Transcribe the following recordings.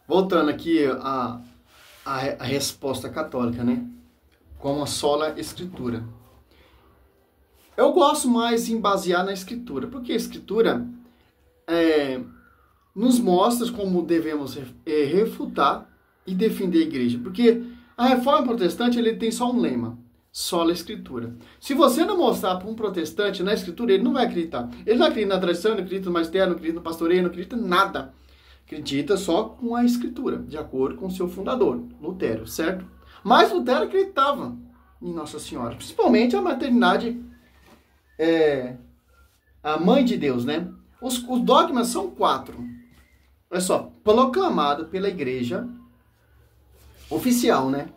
Voltando aqui a resposta católica, né? Como a sola escritura. Eu gosto mais em basear na escritura, porque a escritura nos mostra como devemos refutar e defender a igreja. Porque a reforma protestante ele tem só um lema: sola escritura. Se você não mostrar para um protestante na escritura, ele não vai acreditar. Ele não acredita na tradição, não acredita no magistério, não acredita no pastoreio, não acredita em nada. Acredita só com a escritura, de acordo com o seu fundador, Lutero, certo? Mas Lutero acreditava em Nossa Senhora, principalmente a maternidade, a mãe de Deus, né? Os dogmas são 4. Olha só, proclamado pela igreja oficial, né?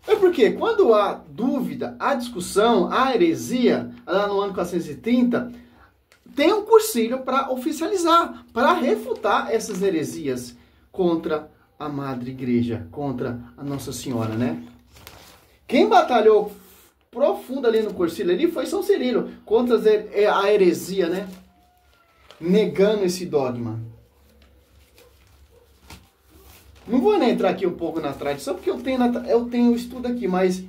É porque quando há dúvida, há discussão, há heresia, lá no ano 430, tem um cursilho para oficializar, para refutar essas heresias contra a Madre Igreja, contra a Nossa Senhora, né? Quem batalhou profundo ali no cursilho ali foi São Cirilo, contra a heresia, né? Negando esse dogma. Não vou nem entrar aqui um pouco na tradição, porque eu tenho estudo aqui, mas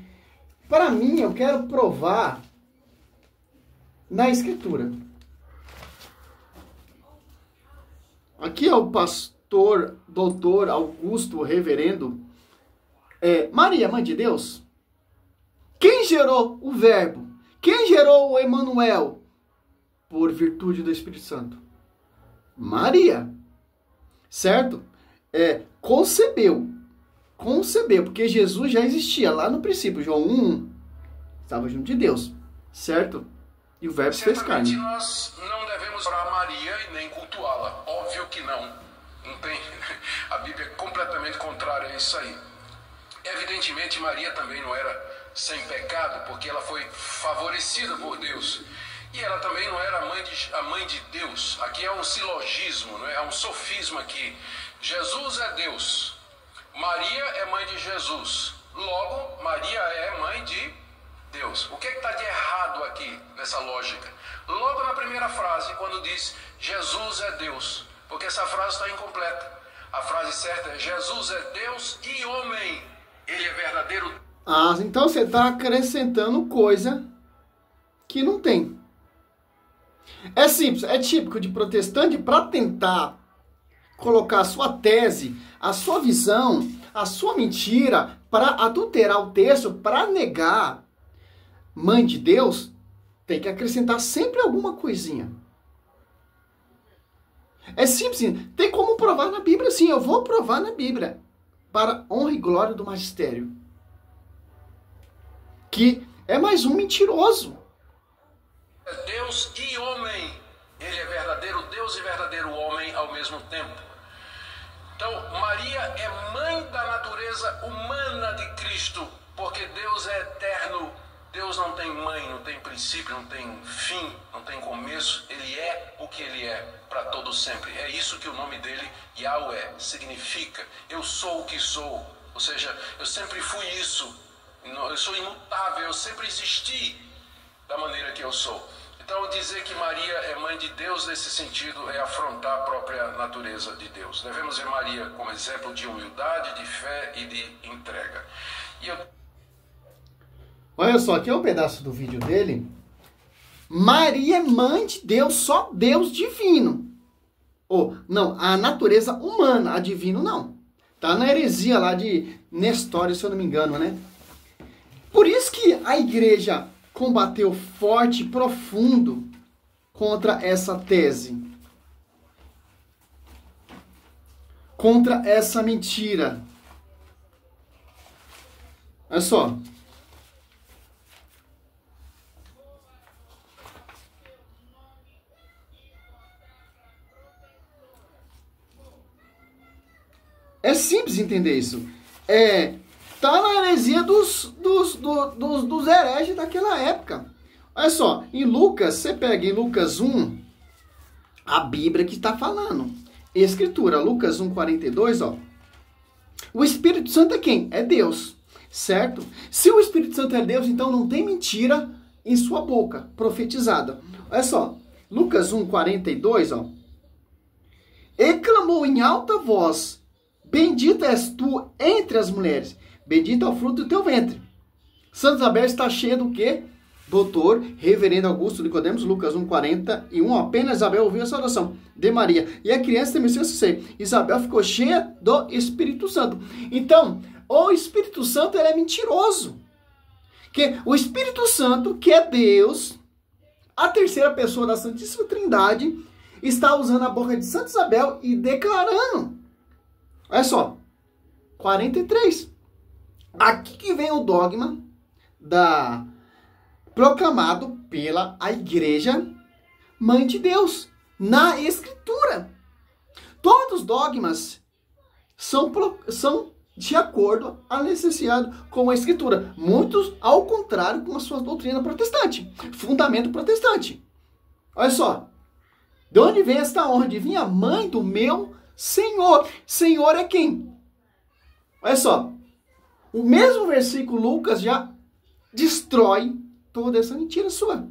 para mim eu quero provar na Escritura. Aqui é o pastor, doutor Augusto, reverendo. Maria, mãe de Deus? Quem gerou o Verbo? Quem gerou o Emanuel? Por virtude do Espírito Santo. Maria. Certo? Concebeu, porque Jesus já existia lá no princípio. João 1, estava junto de Deus. Certo? E o Verbo se fez carne. Nós não devemos orar Maria e nem cultuá-la. Óbvio que não. Não tem. A Bíblia é completamente contrária a isso aí. Evidentemente, Maria também não era sem pecado, porque ela foi favorecida por Deus. E ela também não era a mãe de Deus. Aqui é um silogismo, é um sofisma aqui. Jesus é Deus. Maria é mãe de Jesus. Logo, Maria é mãe de Deus. O que está de errado aqui nessa lógica? Logo na primeira frase, quando diz Jesus é Deus, porque essa frase está incompleta. A frase certa é Jesus é Deus e homem. Ele é verdadeiro. Então você está acrescentando coisa que não tem. É simples, é típico de protestante para tentar colocar a sua tese, a sua visão, a sua mentira, para adulterar o texto, para negar mãe de Deus, tem que acrescentar sempre alguma coisinha. É simples, tem como provar na Bíblia, sim, eu vou provar na Bíblia, para honra e glória do magistério. Que é mais um mentiroso. Deus e homem. Ele é verdadeiro Deus e verdadeiro homem ao mesmo tempo. Então, Maria é mãe da natureza humana de Cristo, porque Deus é eterno. Deus não tem mãe, não tem princípio, não tem fim, não tem começo. Ele é o que ele é para todo sempre. É isso que o nome dele, Yahweh, significa. Eu sou o que sou. Ou seja, eu sempre fui isso. Eu sou imutável, eu sempre existi da maneira que eu sou. Então, dizer que Maria é mãe de Deus nesse sentido é afrontar a própria natureza de Deus. Devemos ver Maria como exemplo de humildade, de fé e de entrega. Olha só, aqui é um pedaço do vídeo dele. Maria é mãe de Deus, só Deus divino. Não, a natureza humana, a divino não. Tá na heresia lá de Nestório, se eu não me engano, né? Por isso que a igreja combateu forte e profundo contra essa tese. Contra essa mentira. Olha só. É simples entender isso. Tá na heresia dos hereges daquela época. Olha só, em Lucas, você pega em Lucas 1, a Bíblia que está falando. Escritura, Lucas 1,42, ó. O Espírito Santo é quem? É Deus, certo? Se o Espírito Santo é Deus, então não tem mentira em sua boca, profetizada. Olha só, Lucas 1,42, ó. e clamou em alta voz: bendita és tu entre as mulheres, bendito é o fruto do teu ventre. Santa Isabel está cheia do quê? Doutor, reverendo Augusto Nicodemos, Lucas 1:41, apenas Isabel ouviu essa oração de Maria, e a criança estremeceu seu seio. Isabel ficou cheia do Espírito Santo. Então, o Espírito Santo ele é mentiroso. Que o Espírito Santo, que é Deus, a terceira pessoa da Santíssima Trindade, está usando a boca de Santa Isabel e declarando. Olha só, 43. Aqui que vem o dogma proclamado pela a Igreja Mãe de Deus, na Escritura. Todos os dogmas são de acordo à necessidade com a Escritura. Muitos, ao contrário, com a sua doutrina protestante, fundamento protestante. Olha só, de onde vem esta honra? De vir a mãe do meu Senhor. Senhor é quem? Olha só, o mesmo versículo Lucas já destrói toda essa mentira sua.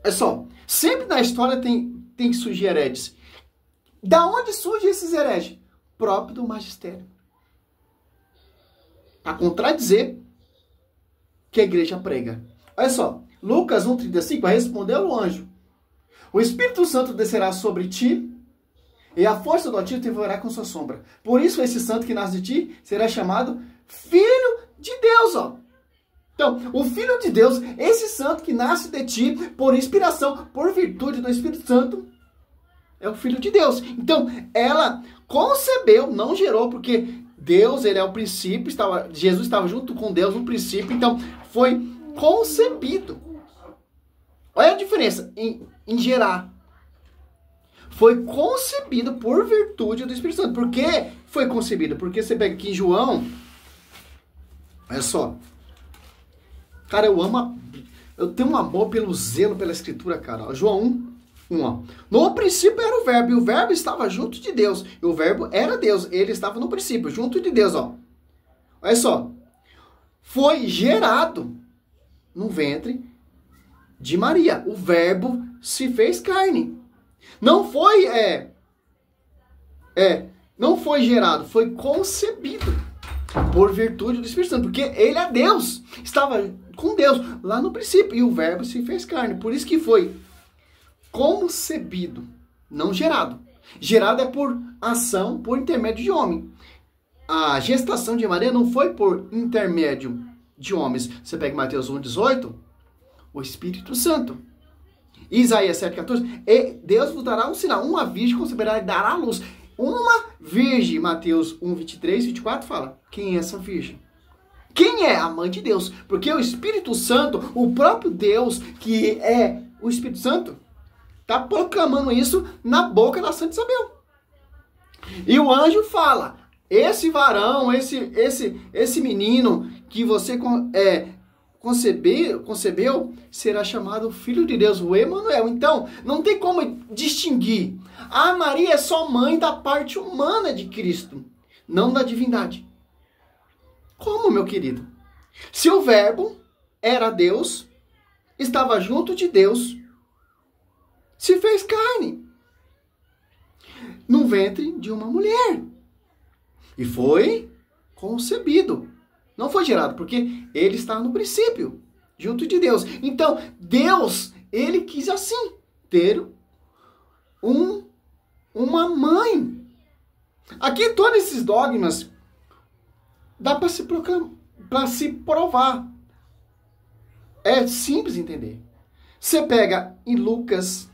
Olha só, sempre na história tem que surgir hereges. Da onde surgem esses hereges? Próprio do magistério. Para contradizer que a igreja prega. Olha só, Lucas 1:35, respondeu o anjo: o Espírito Santo descerá sobre ti, e a força do Altíssimo te envolverá com sua sombra. Por isso esse santo que nasce de ti será chamado Filho de Deus. Ó. Então, o Filho de Deus, esse santo que nasce de ti, por inspiração, por virtude do Espírito Santo, é o Filho de Deus. Então, ela concebeu, não gerou, porque Deus, ele é o princípio, Jesus estava junto com Deus no princípio, então foi concebido. Olha a diferença em gerar. Foi concebido por virtude do Espírito Santo. Por que foi concebido? Porque você pega aqui em João, olha só. Cara, eu tenho um amor pelo zelo pela Escritura, cara. João 1, ó. No princípio era o verbo, e o verbo estava junto de Deus. E o verbo era Deus, ele estava no princípio, junto de Deus, ó. Olha só. Foi gerado no ventre de Maria. O verbo se fez carne. Não foi, não foi gerado, foi concebido por virtude do Espírito Santo, porque ele é Deus, estava com Deus lá no princípio, e o verbo se fez carne. Por isso que foi concebido, não gerado. Gerado é por ação, por intermédio de homem. A gestação de Maria não foi por intermédio de homens. Você pega Mateus 1:18, o Espírito Santo. Isaías 7:14, e Deus vos dará um sinal, uma virgem conceberá e dará a luz. Uma virgem, Mateus 1:23, 24 fala, quem é essa virgem? Quem é? A mãe de Deus. Porque o Espírito Santo, o próprio Deus, que é o Espírito Santo, está proclamando isso na boca da Santa Isabel. E o anjo fala, esse varão, esse menino que você concebeu, será chamado Filho de Deus, o Emanuel. Então, não tem como distinguir. A Maria é só mãe da parte humana de Cristo, não da divindade. Como, meu querido? Se o verbo era Deus, estava junto de Deus, se fez carne no ventre de uma mulher e foi concebido. Não foi gerado, porque ele está no princípio, junto de Deus. Então, Deus, ele quis assim, ter uma mãe. Aqui, todos esses dogmas, dá para se provar. É simples entender. Você pega em Lucas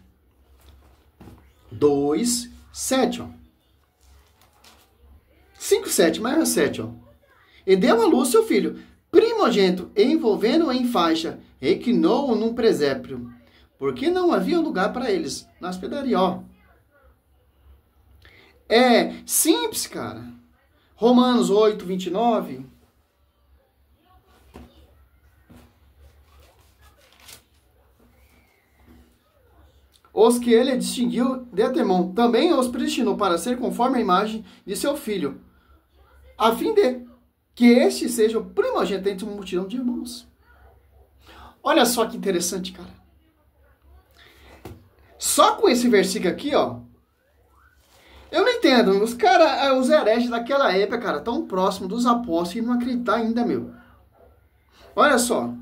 2:7, ó. 5:7, mais 7, ó. E deu à luz seu filho, primogênito, envolvendo-o em faixa, reclinou-o num presépio, porque não havia lugar para eles na hospedaria, ó. É simples, cara. Romanos 8:29. Os que ele distinguiu de antemão, também os predestinou para ser conforme a imagem de seu filho, a fim de que este seja o primogênito entre uma multidão de irmãos. Olha só que interessante, cara. Só com esse versículo aqui, ó, Eu não entendo. Os caras, os hereges daquela época, cara, tão próximos dos apóstolos e não acreditar ainda, meu. Olha só.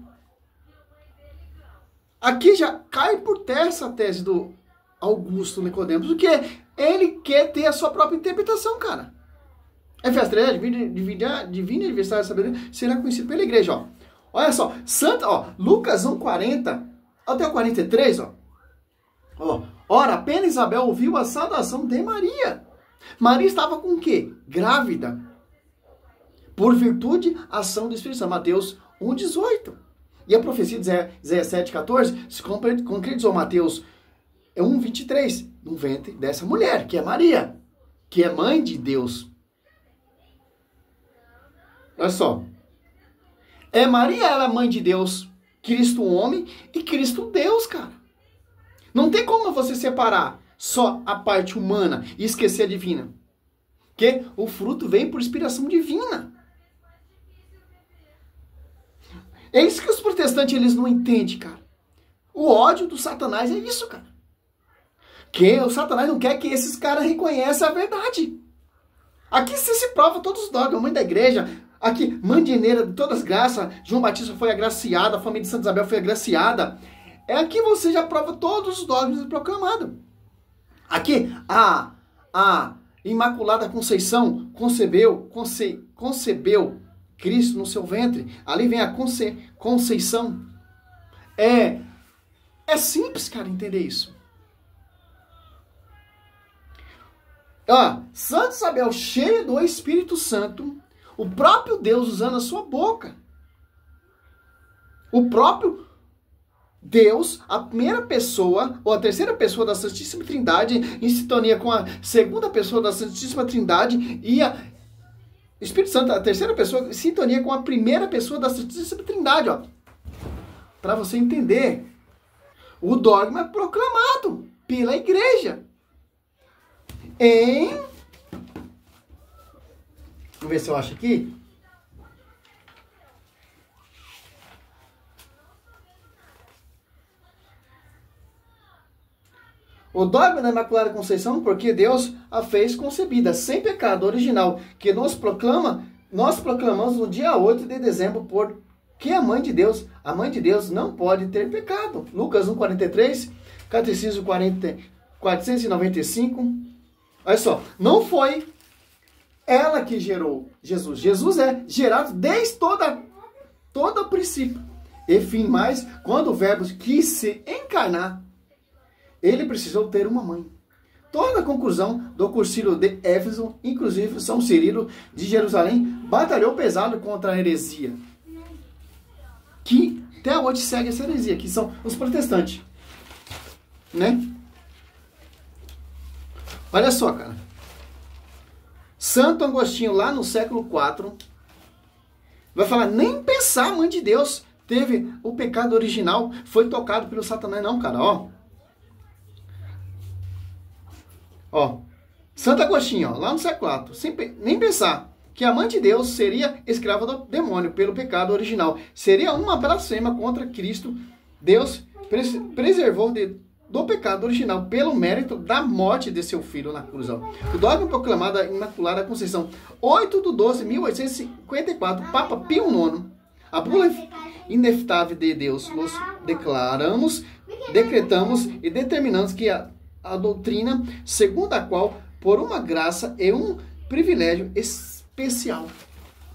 Aqui já cai por terra essa tese do Augusto Nicodemos, porque ele quer ter a sua própria interpretação, cara. Efésios 3, divino aniversário da sabedoria, será conhecido pela igreja, ó. Olha só, Santa, ó, Lucas 1:40 até o 43, ó. Ora, apenas Isabel ouviu a saudação de Maria. Maria estava com o quê? Grávida. Por virtude, ação do Espírito Santo. Mateus 1:18. E a profecia de Isaías 7:14 se concretizou. Mateus 1:23. No ventre dessa mulher, que é Maria, que é mãe de Deus. Olha só. É Maria, ela é mãe de Deus. Cristo homem e Cristo Deus, cara. Não tem como você separar só a parte humana e esquecer a divina. Porque o fruto vem por inspiração divina. É isso que os protestantes eles não entendem, cara. O ódio do Satanás é isso, cara. Que o Satanás não quer que esses caras reconheçam a verdade. Aqui se prova todos os dogmas. Mãe da igreja, aqui, mandineira de todas as graças. João Batista foi agraciado, a família de Santa Isabel foi agraciada. É aqui você já prova todos os dogmas proclamados. Aqui, a Imaculada Conceição concebeu Cristo no seu ventre. Ali vem a Conceição. É simples, cara, entender isso. Ó, Santa Isabel, cheia do Espírito Santo, o próprio Deus usando a sua boca. O próprio Deus, a primeira pessoa, ou a terceira pessoa da Santíssima Trindade, em sintonia com a segunda pessoa da Santíssima Trindade, e a Espírito Santo, a terceira pessoa, em sintonia com a primeira pessoa da Santíssima Trindade, ó. Para você entender, o dogma é proclamado pela igreja. Vamos ver se eu acho aqui. O dogma da Imaculada Conceição, porque Deus a fez concebida, sem pecado original, que nós proclamamos no dia 8 de dezembro, porque a mãe de Deus não pode ter pecado. Lucas 1:43, Catecismo 495. Olha só, não foi ela que gerou Jesus. Jesus é gerado desde todo o princípio. E fim mais, quando o verbo quis se encarnar, ele precisou ter uma mãe. Toda a conclusão do concílio de Éfeso, inclusive São Cirilo de Jerusalém, batalhou pesado contra a heresia. Que até hoje segue essa heresia, que são os protestantes. Né? Olha só, cara. Santo Agostinho, lá no século IV, vai falar, nem pensar, a mãe de Deus teve o pecado original, foi tocado pelo Satanás, não, cara, ó, Santo Agostinho, ó, lá no século IV, nem pensar que a mãe de Deus seria escrava do demônio pelo pecado original. Seria uma blasfêmia contra Cristo. Deus preservou do pecado original pelo mérito da morte de seu filho na cruz. Ó. O dogma proclamado da Imaculada Conceição, 8/12/1854, Papa Pio IX, a bula inevitável de Deus, nos decretamos e determinamos que a doutrina, segundo a qual, por uma graça e um privilégio especial.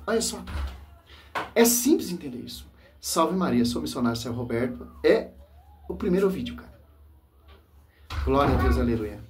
Olha só. É simples entender isso. Salve Maria, sou missionário São Roberto. É o primeiro vídeo, cara. Glória a Deus, aleluia.